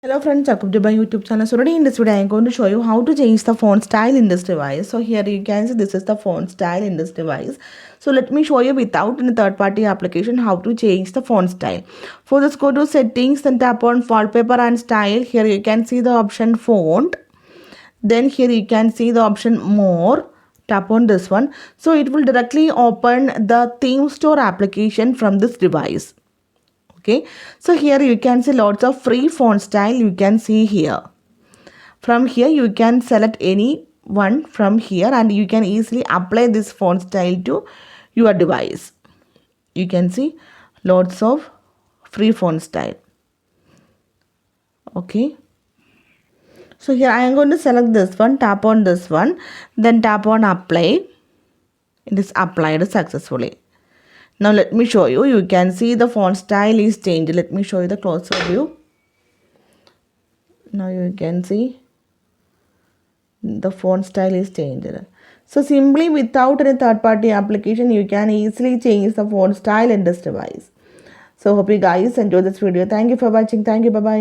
Hello friends, welcome to my YouTube channel. So today in this video I am going to show you how to change the font style in this device. So here you can see this is the font style in this device. So let me show you without any third party application how to change the font style. For this, go to settings and tap on wallpaper and style. Here you can see the option font. Then here you can see the option more. Tap on this one. So it will directly open the theme store application from this device. Okay, so here you can see lots of free font style you can see here. From here you can select any one from here and you can easily apply this font style to your device. You can see lots of free font style. Okay, so here I am going to select this one, tap on this one, then tap on apply. It is applied successfully. Now let me show you. You can see the font style is changed. Let me show you the closer view. Now you can see the font style is changed. So simply without any third party application, you can easily change the font style in this device. So hope you guys enjoy this video. Thank you for watching. Thank you. Bye bye.